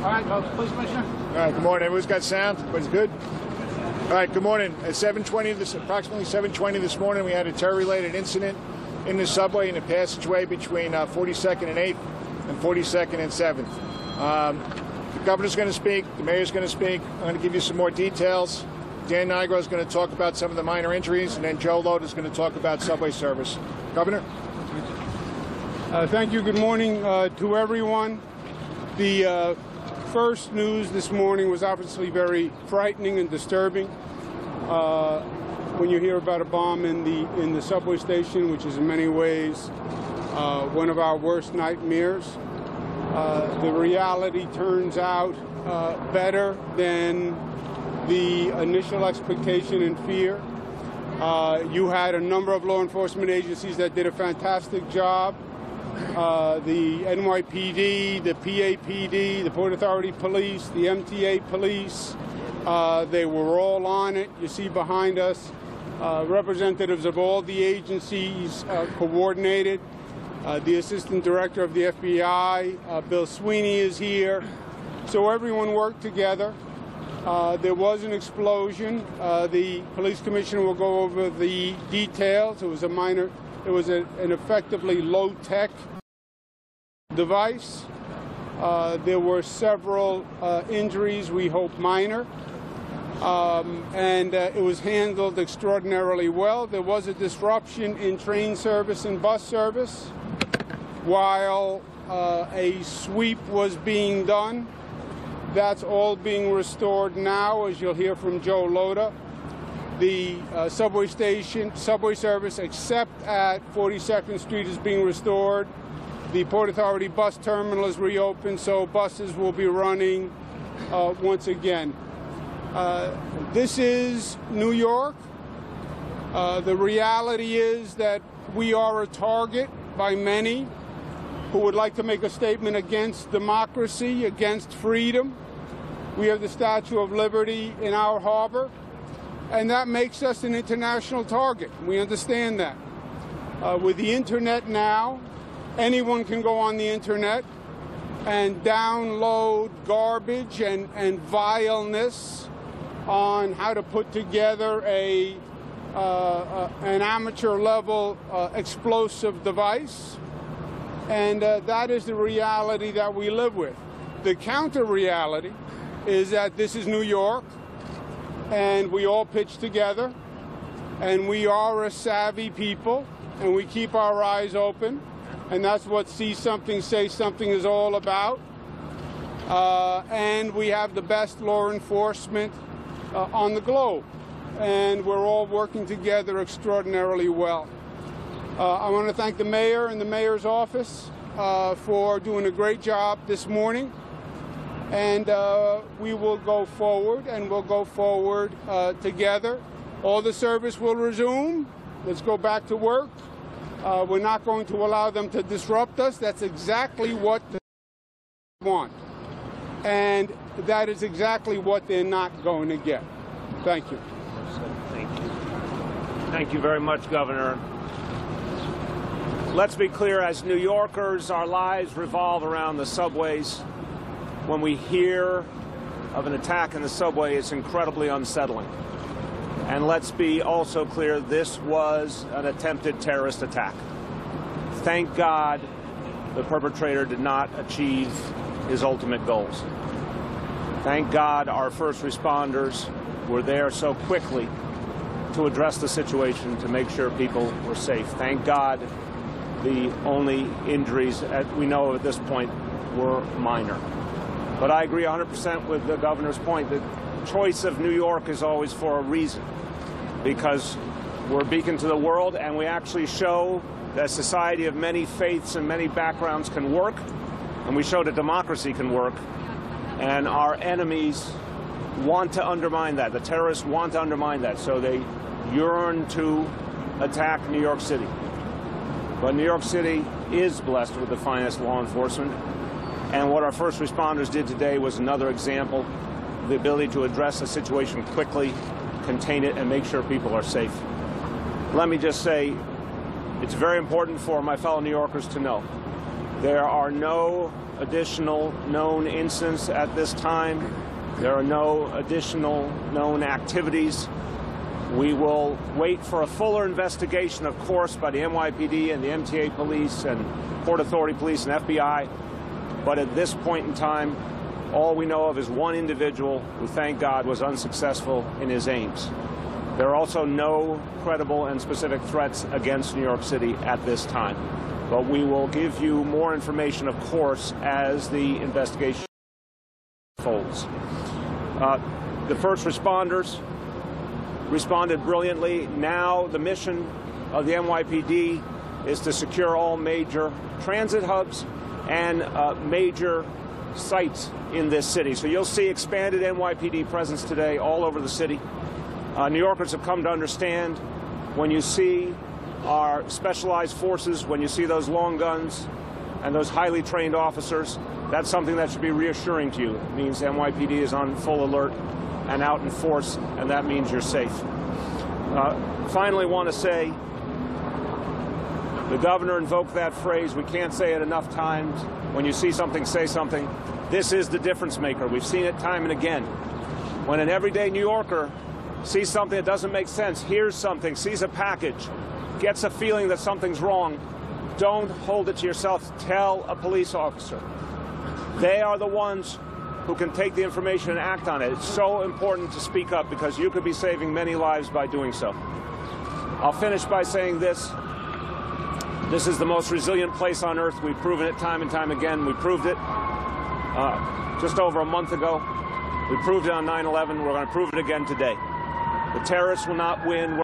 All right, please, Commissioner. All right, good morning. Everyone's got sound? Everybody's good? All right, good morning. At approximately 7:20 this morning, we had a terror-related incident in the subway in the passageway between 42nd and 8th and 42nd and 7th. The governor's going to speak. The mayor's going to speak. I'm going to give you some more details. Dan Nigro is going to talk about some of the minor injuries, and then Joe Loda is going to talk about subway service. Governor? Thank you. Good morning to everyone. The first news this morning was obviously very frightening and disturbing. When you hear about a bomb in the subway station, which is in many ways one of our worst nightmares, the reality turns out better than the initial expectation and fear. You had a number of law enforcement agencies that did a fantastic job. The NYPD, the PAPD, the Port Authority Police, the MTA Police, they were all on it. You see behind us representatives of all the agencies coordinated. The Assistant Director of the FBI, Bill Sweeney, is here. So everyone worked together. There was an explosion. The police commissioner will go over the details. It was an effectively low-tech device. There were several injuries, we hope minor, and it was handled extraordinarily well. There was a disruption in train service and bus service while a sweep was being done. That's all being restored now, as you'll hear from Joe Loda. The subway service, except at 42nd Street, is being restored. The Port Authority bus terminal is reopened, so buses will be running once again. This is New York. The reality is that we are a target by many who would like to make a statement against democracy, against freedom. We have the Statue of Liberty in our harbor, and that makes us an international target. We understand that. With the internet now, anyone can go on the internet and download garbage and vileness on how to put together an amateur-level explosive device. And that is the reality that we live with. The counter-reality is that this is New York, and we all pitch together, and we are a savvy people, and we keep our eyes open, and that's what See Something, Say Something is all about. And we have the best law enforcement on the globe, and we're all working together extraordinarily well. I want to thank the mayor and the mayor's office for doing a great job this morning. And we will go forward, and we'll go forward together. All the service will resume. Let's go back to work. We're not going to allow them to disrupt us. That's exactly what they want. And that is exactly what they're not going to get. Thank you. Thank you. Thank you very much, Governor. Let's be clear, as New Yorkers, our lives revolve around the subways. When we hear of an attack in the subway, it's incredibly unsettling. And let's be also clear, this was an attempted terrorist attack. Thank God the perpetrator did not achieve his ultimate goals. Thank God our first responders were there so quickly to address the situation, to make sure people were safe. Thank God the only injuries that we know at this point were minor. But I agree 100% with the governor's point. The choice of New York is always for a reason, because we're a beacon to the world, and we actually show that a society of many faiths and many backgrounds can work, and we show that democracy can work, and our enemies want to undermine that. The terrorists want to undermine that, so they yearn to attack New York City. But New York City is blessed with the finest law enforcement. And what our first responders did today was another example of the ability to address a situation quickly, contain it, and make sure people are safe. Let me just say, it's very important for my fellow New Yorkers to know there are no additional known incidents at this time. There are no additional known activities. We will wait for a fuller investigation, of course, by the NYPD and the MTA police and Port Authority police and FBI. But at this point in time, all we know of is one individual who, thank God, was unsuccessful in his aims. There are also no credible and specific threats against New York City at this time. But we will give you more information, of course, as the investigation unfolds. The first responders responded brilliantly. Now the mission of the NYPD is to secure all major transit hubs and major sites in this city. So you'll see expanded NYPD presence today all over the city. New Yorkers have come to understand when you see our specialized forces, when you see those long guns and those highly trained officers, that's something that should be reassuring to you. It means NYPD is on full alert and out in force, and that means you're safe. Finally, want to say, the governor invoked that phrase, we can't say it enough times, when you see something, say something. This is the difference maker. We've seen it time and again. When an everyday New Yorker sees something that doesn't make sense, hears something, sees a package, gets a feeling that something's wrong, don't hold it to yourself. Tell a police officer. They are the ones who can take the information and act on it. It's so important to speak up because you could be saving many lives by doing so. I'll finish by saying this. This is the most resilient place on earth. We've proven it time and time again. We proved it just over a month ago. We proved it on 9/11. We're going to prove it again today. The terrorists will not win.